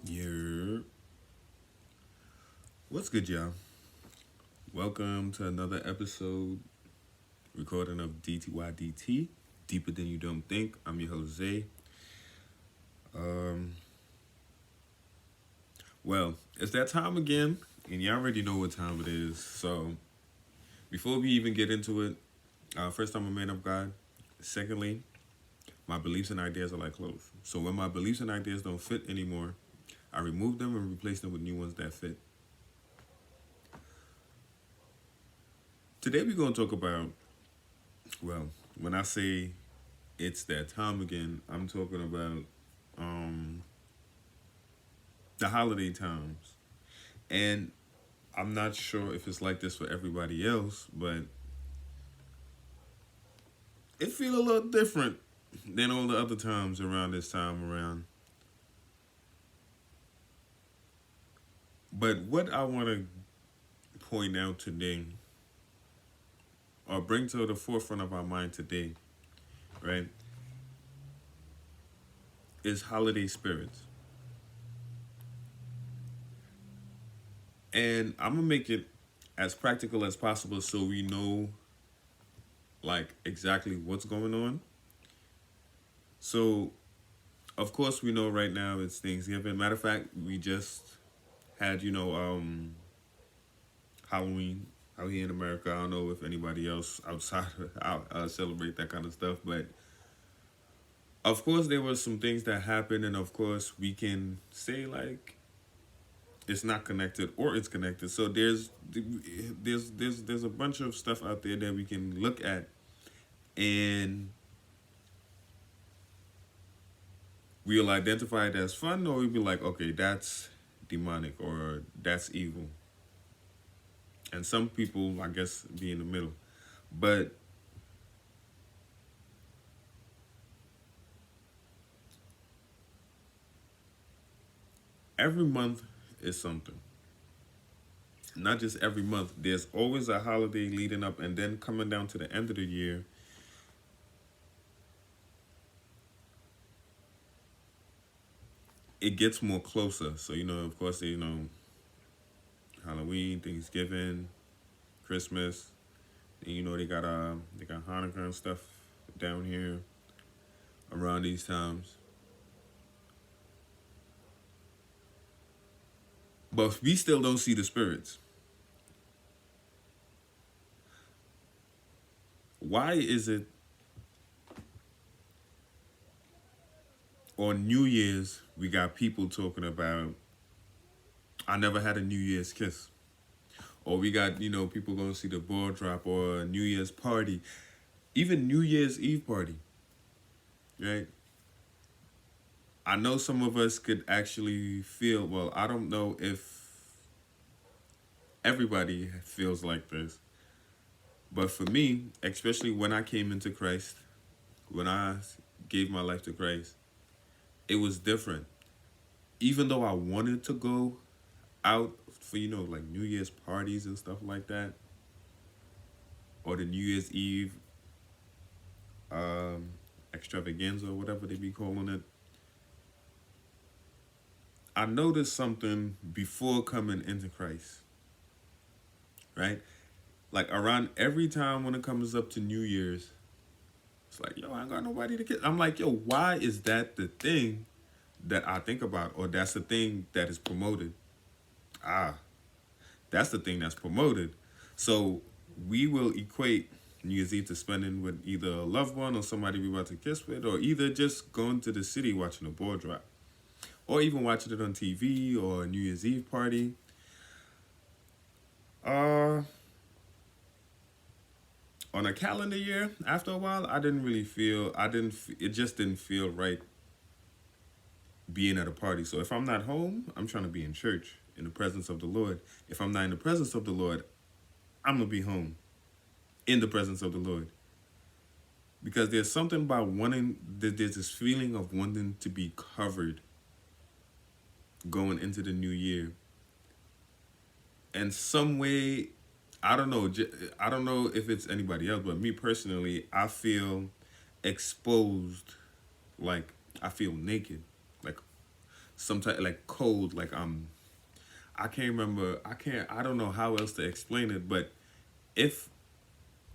Yeah. What's good, y'all? Welcome to another episode recording of DTYDT, Deeper Than You Don't Think. I'm your Jose. Um, well, it's that time again, and you already know what time it is. So, before we even get into it, first, I'm a man of God. Secondly, my beliefs and ideas are like clothes. So, when my beliefs and ideas don't fit anymore, I remove them and replace them with new ones that fit. Today, we're going to talk about, well, when I say it's that time again, I'm talking about um, the holiday times. And I'm not sure if it's like this for everybody else, but it feels a little different than all the other times around this time around. But what I want to point out today, or bring to the forefront of our mind today, right, is holiday spirits. And I'm going to make it as practical as possible so we know, like, exactly what's going on. So, of course, we know right now it's Thanksgiving. Matter of fact, we just had, Halloween out here in America. I don't know if anybody else outside out celebrate that kind of stuff, but of course there were some things that happened, and of course we can say like it's not connected or it's connected. So there's a bunch of stuff out there that we can look at, and we'll identify it as fun, or we'll be like, okay, that's demonic or that's evil. And some people, I guess, be in the middle. But every month is something. Not just every month. There's always a holiday leading up, and then coming down to the end of the year, it gets more closer. So of course, Halloween, Thanksgiving, Christmas. And, they got Hanukkah and stuff down here around these times. But we still don't see the spirits. Why is it on New Year's we got people talking about I never had a New Year's kiss? Or we got, people going to see the ball drop or a New Year's party, even New Year's Eve party, right? I know some of us could actually feel, well, I don't know if everybody feels like this, but for me, especially when I came into Christ, when I gave my life to Christ, it was different. Even though I wanted to go out for, like New Year's parties and stuff like that, or the New Year's Eve um, extravaganza or whatever they be calling it, I noticed something before coming into Christ, right? Like around every time when it comes up to New Year's, it's like, yo, I ain't got nobody to kiss. I'm like, yo, why is that the thing that I think about, or that's the thing that is promoted? Ah, that's the thing that's promoted. So we will equate New Year's Eve to spending with either a loved one or somebody we about to kiss with, or either just going to the city watching a ball drop, or even watching it on TV or a New Year's Eve party. Uh, on a calendar year, after a while, I didn't really feel. It just didn't feel right being at a party. So if I'm not home, I'm trying to be in church in the presence of the Lord. If I'm not in the presence of the Lord, I'm gonna be home in the presence of the Lord. Because there's something about wanting. There's this feeling of wanting to be covered going into the new year. And some way, I don't know. I don't know if it's anybody else, but me personally, I feel exposed. Like I feel naked. Like some type like code. Like I can't remember. I don't know how else to explain it. But if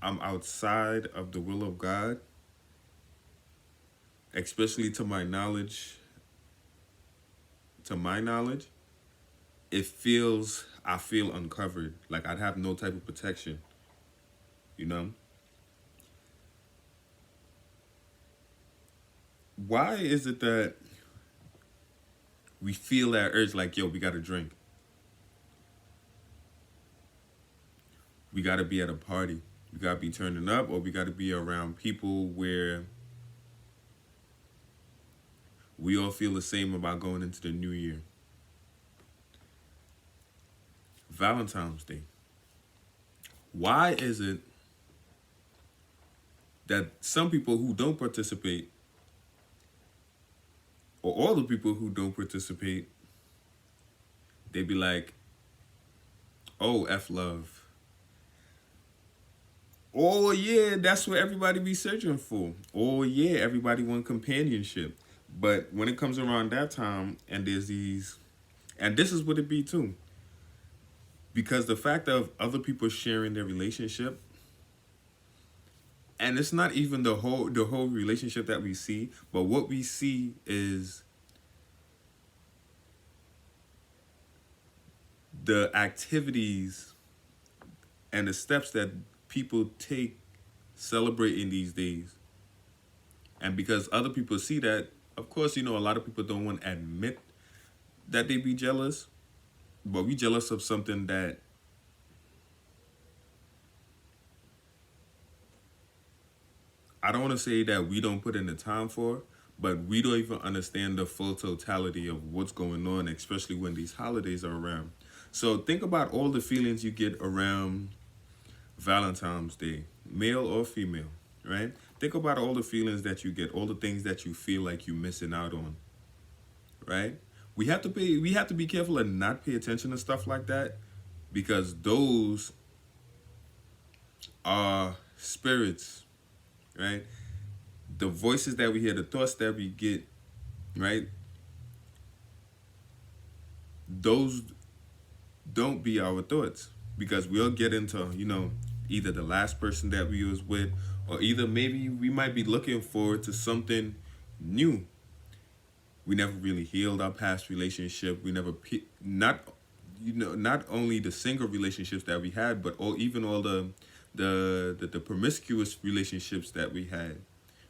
I'm outside of the will of God, especially to my knowledge, I feel uncovered. Like I'd have no type of protection. You know. Why is it that we feel that urge like, yo, we gotta drink. We gotta be at a party. We gotta be turning up, or we gotta be around people where we all feel the same about going into the new year. Valentine's Day. Why is it that some people who don't participate, or all the people who don't participate, they be like, oh, F love. Oh yeah, that's what everybody be searching for. Oh yeah, everybody want companionship. But when it comes around that time and there's these, and this is what it be too, because the fact of other people sharing their relationship, and it's not even the whole relationship that we see, but what we see is the activities and the steps that people take celebrating these days. And because other people see that, of course, a lot of people don't want to admit that they be jealous, but we jealous of something that I don't want to say that we don't put in the time for, but we don't even understand the full totality of what's going on, especially when these holidays are around. So think about all the feelings you get around Valentine's Day, male or female, right? Think about all the feelings that you get, all the things that you feel like you're missing out on, right? We have to be careful and not pay attention to stuff like that, because those are spirits, right? The voices that we hear, the thoughts that we get, right? Those don't be our thoughts, because we'll get into, either the last person that we was with, or either maybe we might be looking forward to something new. We never really healed our past relationship. We never not only the single relationships that we had, but even all the promiscuous relationships that we had,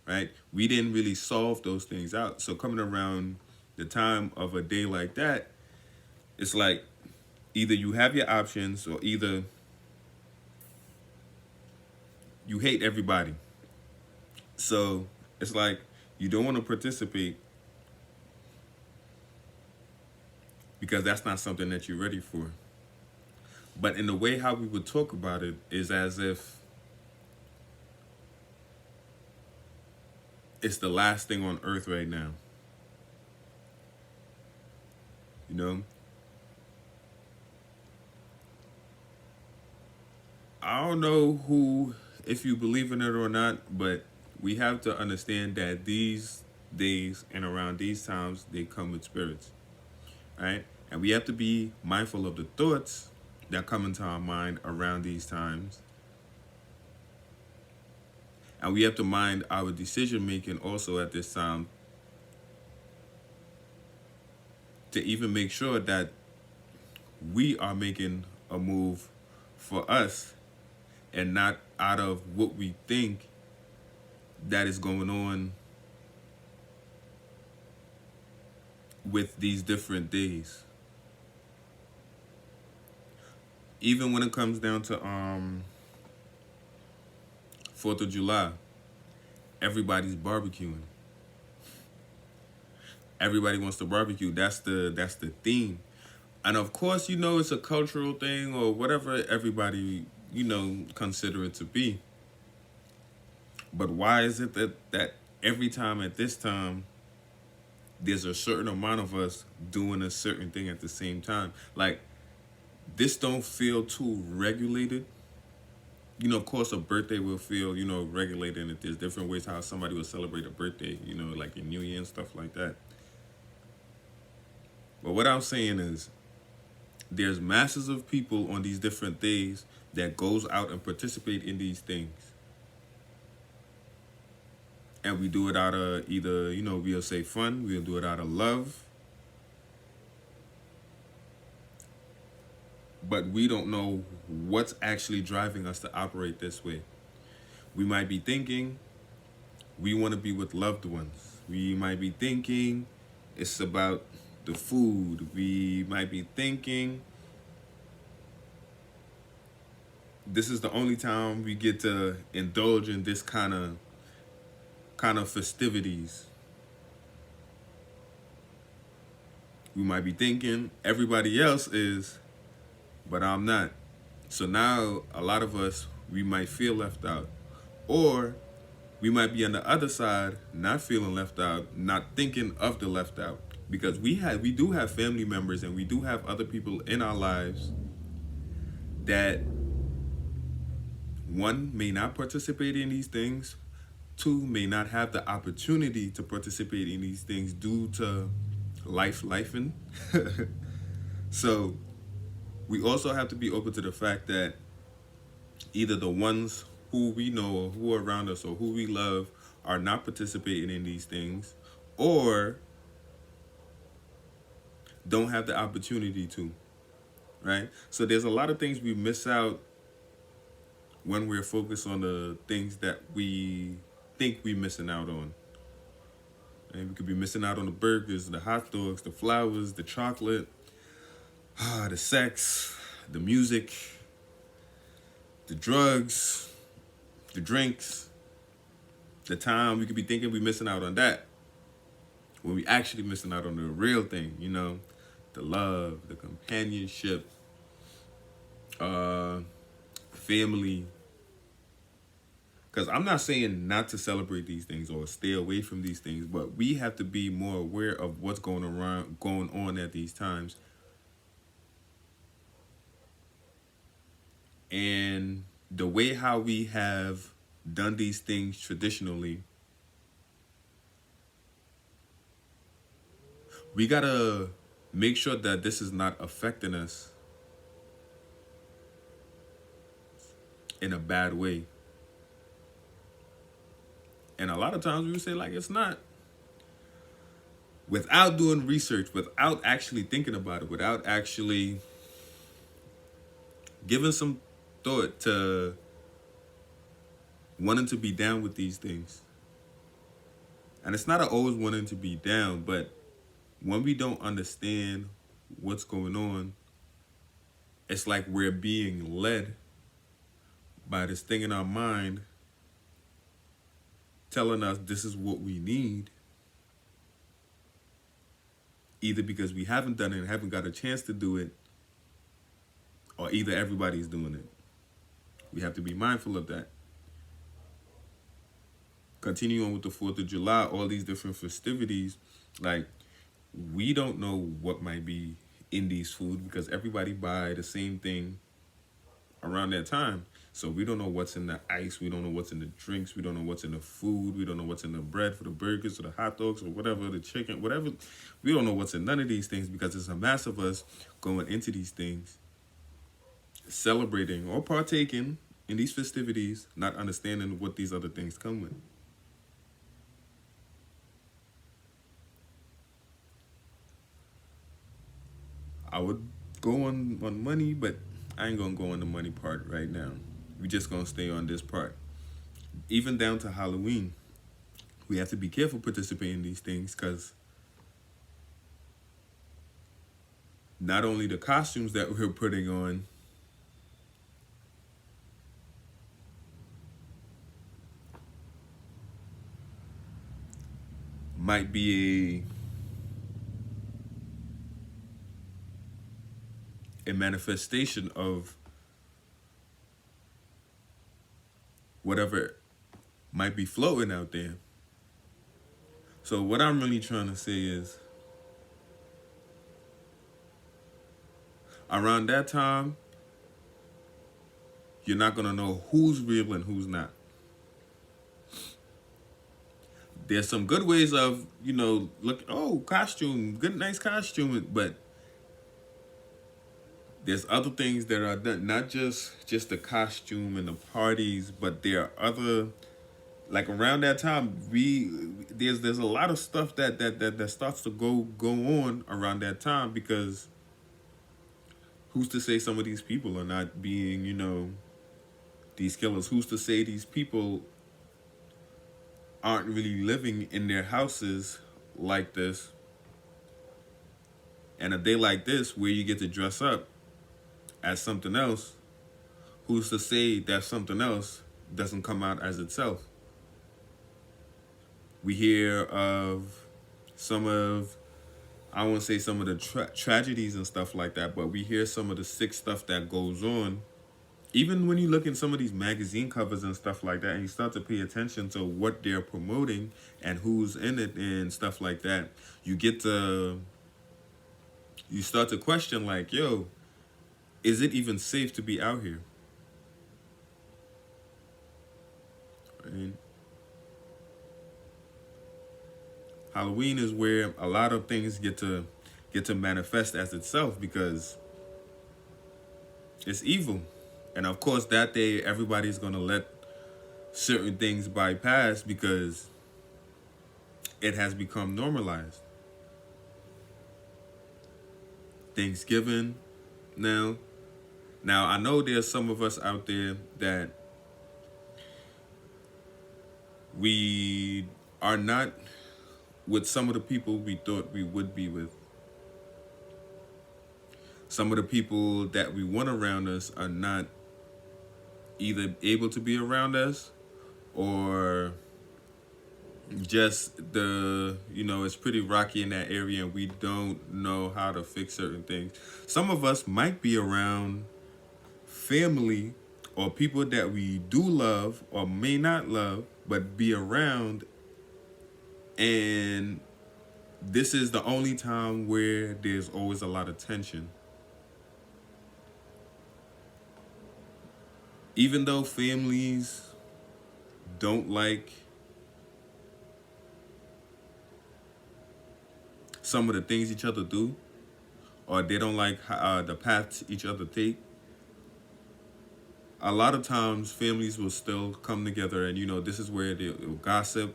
right? We didn't really solve those things out. So coming around the time of a day like that, it's like either you have your options, or either you hate everybody. So it's like you don't want to participate because that's not something that you're ready for. But in the way how we would talk about it is as if it's the last thing on earth right now. You know? I don't know if you believe in it or not, but we have to understand that these days and around these times, they come with spirits, right? And we have to be mindful of the thoughts that come into our mind around these times. And we have to mind our decision making also at this time, to even make sure that we are making a move for us, and not out of what we think that is going on with these different days. Even when it comes down to 4th of July, everybody's barbecuing. Everybody wants to barbecue. That's the theme. And of course, it's a cultural thing or whatever everybody, consider it to be. But why is it that every time at this time, there's a certain amount of us doing a certain thing at the same time? Like, this don't feel too regulated. Of course, a birthday will feel, regulated, and there's different ways how somebody will celebrate a birthday, like your New Year and stuff like that. But what I'm saying is there's masses of people on these different days that goes out and participate in these things. And we do it out of either, we'll say fun, we'll do it out of love, but we don't know what's actually driving us to operate this way. We might be thinking we want to be with loved ones. We might be thinking it's about the food. We might be thinking this is the only time we get to indulge in this kind of festivities. We might be thinking everybody else is, but I'm not. So now a lot of us, we might feel left out. Or we might be on the other side, not feeling left out, not thinking of the left out. Because we do have family members and we do have other people in our lives that, one, may not participate in these things, two, may not have the opportunity to participate in these things due to lifing. So we also have to be open to the fact that either the ones who we know or who are around us or who we love are not participating in these things, or don't have the opportunity to, right? So there's a lot of things we miss out when we're focused on the things that we think we're missing out on. And we could be missing out on the burgers, the hot dogs, the flowers, the chocolate, the sex, the music, the drugs, the drinks, the time. We could be thinking we're missing out on that when we actually missing out on the real thing, the love, the companionship, family. Because I'm not saying not to celebrate these things or stay away from these things, but we have to be more aware of what's going on at these times. And the way how we have done these things traditionally, we gotta make sure that this is not affecting us in a bad way. And a lot of times we would say, like, it's not. Without doing research, without actually thinking about it, without actually giving some thought to wanting to be down with these things. And it's not always wanting to be down, but when we don't understand what's going on, it's like we're being led by this thing in our mind telling us this is what we need, either because we haven't done it and haven't got a chance to do it, or either everybody's doing it. We have to be mindful of that. Continue on with the 4th of July, all these different festivities, like, we don't know what might be in these food because everybody buy the same thing around that time. So we don't know what's in the ice. We don't know what's in the drinks. We don't know what's in the food. We don't know what's in the bread for the burgers or the hot dogs or whatever, the chicken, whatever. We don't know what's in none of these things because it's a mass of us going into these things, celebrating or partaking in these festivities, not understanding what these other things come with. I would go on money, but I ain't gonna go on the money part right now. We just gonna stay on this part. Even down to Halloween, we have to be careful participating in these things because not only the costumes that we're putting on, might be a manifestation of whatever might be floating out there. So what I'm really trying to say is, around that time, you're not going to know who's real and who's not. there's some good ways of, look, oh, costume, good, nice costume, but there's other things that are done, not just the costume and the parties, but there are other, like around that time, there's a lot of stuff that starts to go on around that time, because who's to say some of these people are not being, these killers? Who's to say these people aren't really living in their houses like this? And a day like this, where you get to dress up as something else, who's to say that something else doesn't come out as itself? We hear of some of, I won't say some of the tragedies and stuff like that, but we hear some of the sick stuff that goes on. Even when you look in some of these magazine covers and stuff like that, and you start to pay attention to what they're promoting and who's in it and stuff like that, you start to question, like, yo, is it even safe to be out here? Right? Halloween is where a lot of things get to manifest as itself, because it's evil. And of course, that day, everybody's going to let certain things bypass because it has become normalized. Thanksgiving now. Now, I know there's some of us out there that we are not with some of the people we thought we would be with. Some of the people that we want around us are not either able to be around us, or just it's pretty rocky in that area and we don't know how to fix certain things. Some of us might be around family or people that we do love or may not love, but be around, and this is the only time where there's always a lot of tension. Even though families don't like some of the things each other do, or they don't like the paths each other take, a lot of times families will still come together, and this is where they'll gossip,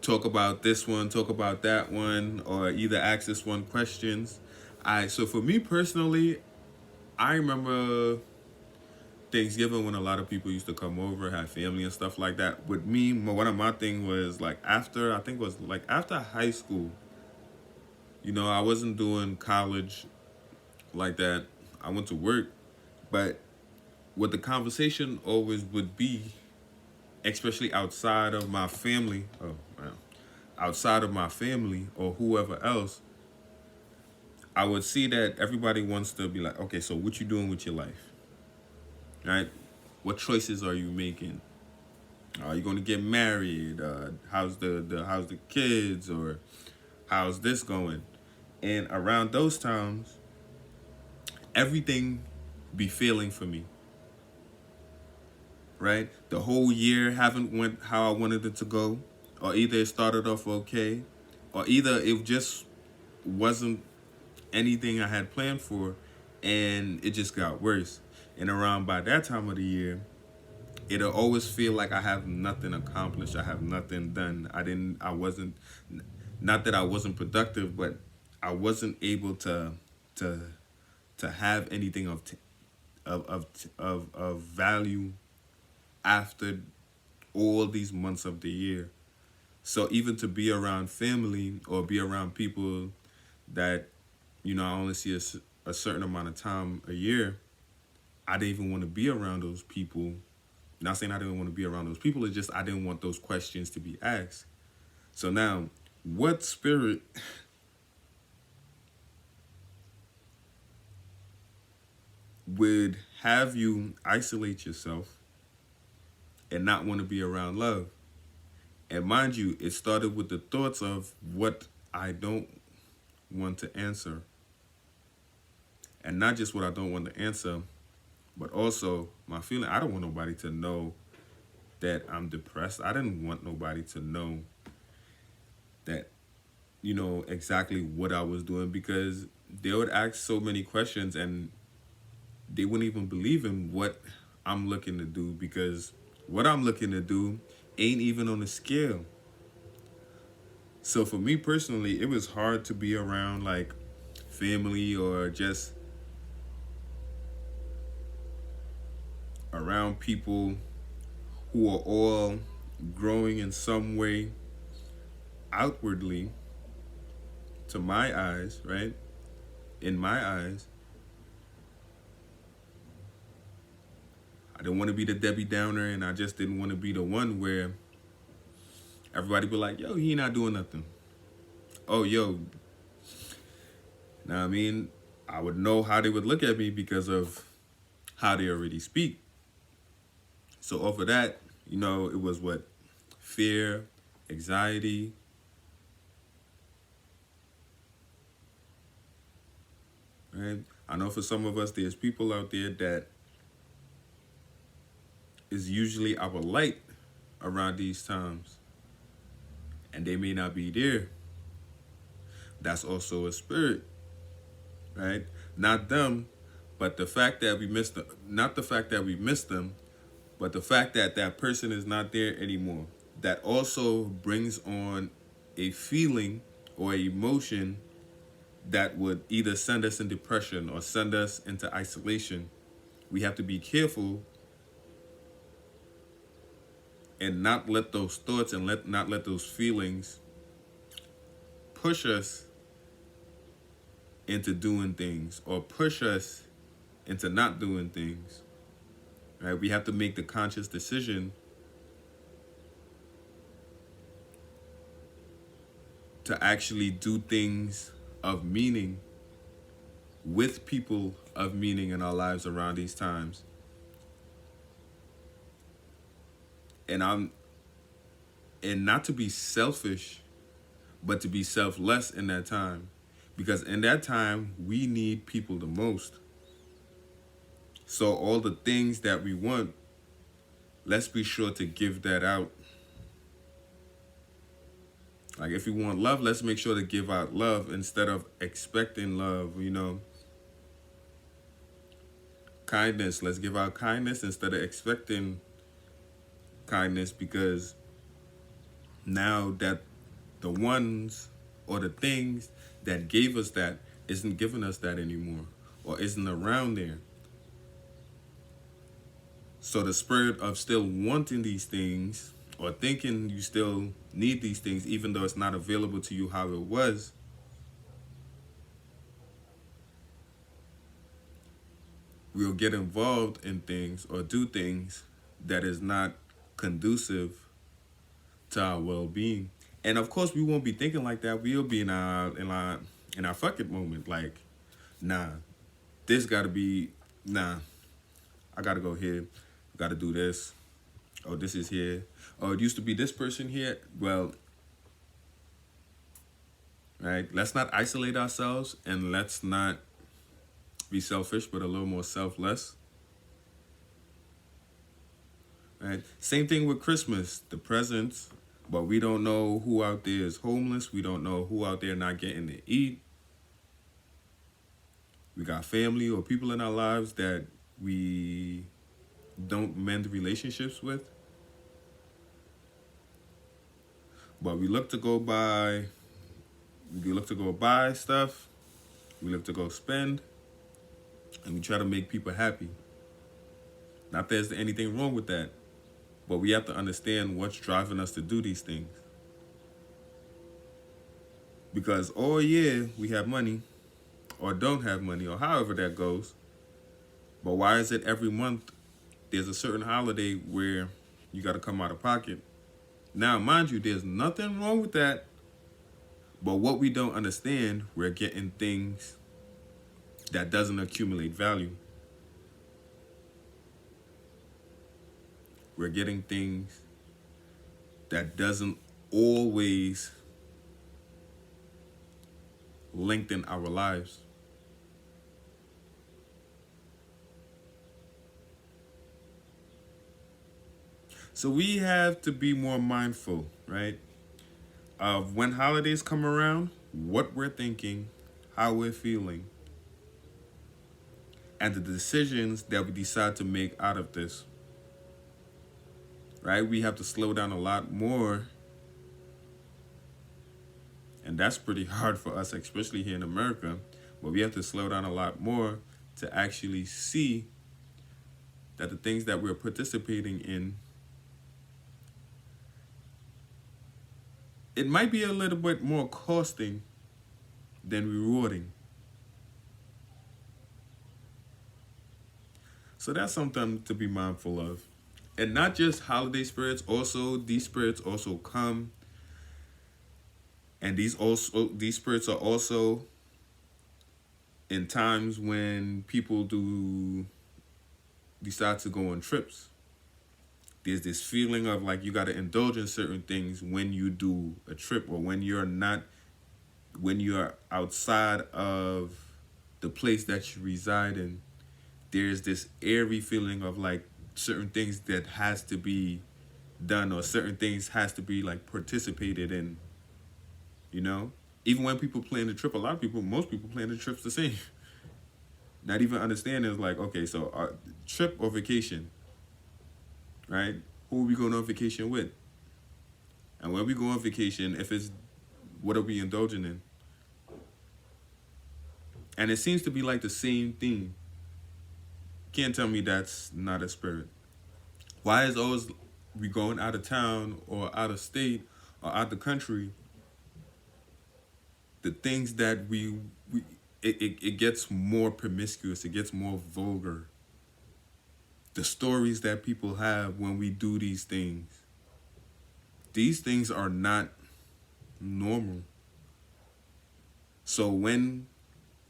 talk about this one, talk about that one, or either ask this one questions. So for me personally, I remember Thanksgiving when a lot of people used to come over, have family and stuff like that. With me, one of my thing was like after high school. I wasn't doing college like that. I went to work, but what the conversation always would be, especially outside of my family, outside of my family or whoever else, I would see that everybody wants to be like, okay, so what you doing with your life? Right? What choices are you making? Are you going to get married? How's the kids? Or how's this going? And around those times, everything be failing for me. Right? The whole year haven't went how I wanted it to go, or either it started off okay, or either it just wasn't anything I had planned for, and it just got worse. And around by that time of the year, it'll always feel like I have nothing accomplished. I have nothing done. Not that I wasn't productive, but I wasn't able to have anything of value after all these months of the year. So even to be around family or be around people that, I only see a certain amount of time a year, I didn't even want to be around those people. Not saying I didn't want to be around those people, it's just I didn't want those questions to be asked. So now, what spirit would have you isolate yourself and not want to be around love? And mind you, it started with the thoughts of what I don't want to answer. And not just what I don't want to answer, but also my feeling, I don't want nobody to know that I'm depressed. I didn't want nobody to know that, exactly what I was doing, because they would ask so many questions and they wouldn't even believe in what I'm looking to do, because what I'm looking to do ain't even on the scale. So for me personally, it was hard to be around like family or just around people who are all growing in some way outwardly to my eyes, right? In my eyes, I didn't want to be the Debbie Downer, and I just didn't want to be the one where everybody be like, yo, he not doing nothing. Oh, yo. Now, I mean, I would know how they would look at me because of how they already speak. So off of that, it was what? Fear, anxiety. Right? I know for some of us, there's people out there that is usually our light around these times, and they may not be there. That's also a spirit, right? Not them, but the fact that we missed them. Not the fact that we missed them, but the fact that that person is not there anymore. That also brings on a feeling or emotion that would either send us in depression or send us into isolation. We have to be careful and not let those thoughts and not let those feelings push us into doing things or push us into not doing things. Right? We have to make the conscious decision to actually do things of meaning with people of meaning in our lives around these times. And not to be selfish, but to be selfless in that time. Because in that time, we need people the most. So all the things that we want, let's be sure to give that out. Like if we want love, let's make sure to give out love instead of expecting love, Kindness, let's give out kindness instead of expecting kindness, because now that the ones or the things that gave us that isn't giving us that anymore or isn't around there. So the spirit of still wanting these things or thinking you still need these things, even though it's not available to you how it was, we'll get involved in things or do things that is not conducive to our well-being. And of course, we won't be thinking like that. We'll be in our fuck it moment. Like, nah, this gotta be, nah, I gotta go here. Gotta do this. Oh, this is here. Oh, it used to be this person here. Well, right? Let's not isolate ourselves, and let's not be selfish, but a little more selfless. Right? Same thing with Christmas, the presents, but we don't know who out there is homeless. We don't know who out there not getting to eat. We got family or people in our lives that we don't mend relationships with. But we look to go buy stuff, we look to go spend, and we try to make people happy. Not that there's anything wrong with that, but we have to understand what's driving us to do these things. Because, oh yeah, we have money, or don't have money, or however that goes. But why is it every month there's a certain holiday where you got to come out of pocket? Now, mind you, there's nothing wrong with that. But what we don't understand, we're getting things that doesn't accumulate value. We're getting things that doesn't always lengthen our lives. So we have to be more mindful, right, of when holidays come around, what we're thinking, how we're feeling, and the decisions that we decide to make out of this, right? We have to slow down a lot more, and that's pretty hard for us, especially here in America. But we have to slow down a lot more to actually see that the things that we're participating in, it might be a little bit more costing than rewarding. So that's something to be mindful of. And not just holiday spirits, also these spirits also come, and these spirits are also in times when people do decide to go on trips. There's this feeling of like you got to indulge in certain things when you do a trip, or when you're outside of the place that you reside in. There's this airy feeling of like certain things that has to be done, or certain things has to be like participated in, you know? Even when people plan the trip, most people plan the trips the same. Not even understanding is like, okay, so our trip or vacation, right? Who are we going on vacation with? And when we go on vacation, what are we indulging in? And it seems to be like the same thing. Can't tell me that's not a spirit. Why is always we going out of town or out of state or out the country? The things that it gets more promiscuous. It gets more vulgar. The stories that people have when we do these things are not normal. So when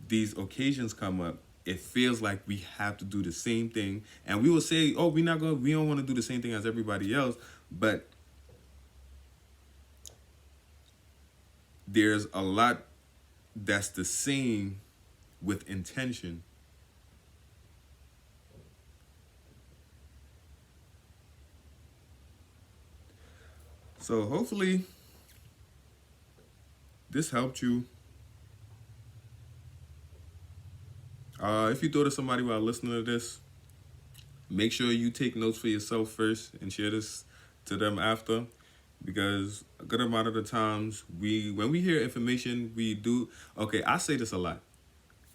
these occasions come up, it feels like we have to do the same thing, and we will say, "Oh, we don't want to do the same thing as everybody else," but there's a lot that's the same with intention. So hopefully this helped you. If you thought of somebody while listening to this, make sure you take notes for yourself first and share this to them after, because a good amount of the times when we hear information, we do. Okay, I say this a lot.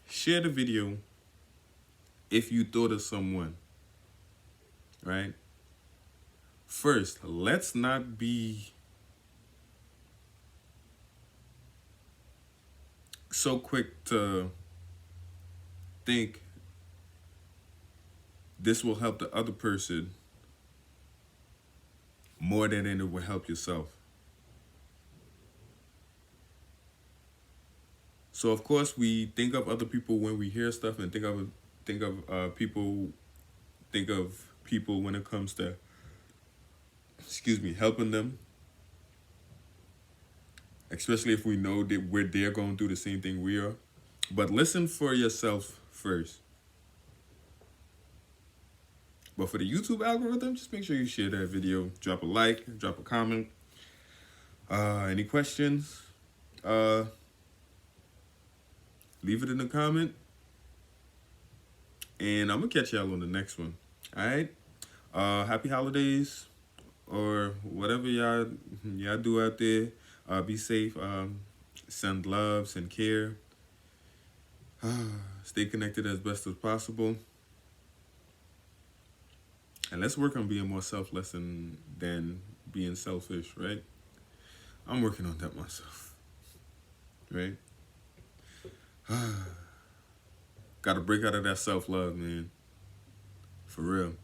Share the video if you thought of someone, right? First, let's not be so quick to think this will help the other person more than it will help yourself. So of course we think of other people when we hear stuff, and think of people when it comes to, helping them, especially if we know that they're going through the same thing we are. But listen for yourself first. But for the YouTube algorithm, just make sure you share that video, drop a like, drop a comment. Any questions? Leave it in the comment. And I'm gonna catch y'all on the next one. All right. Happy holidays, or whatever y'all do out there. Be safe. Send love, send care. Stay connected as best as possible. And let's work on being more selfless than being selfish, right? I'm working on that myself, right? Got to break out of that self-love, man. For real.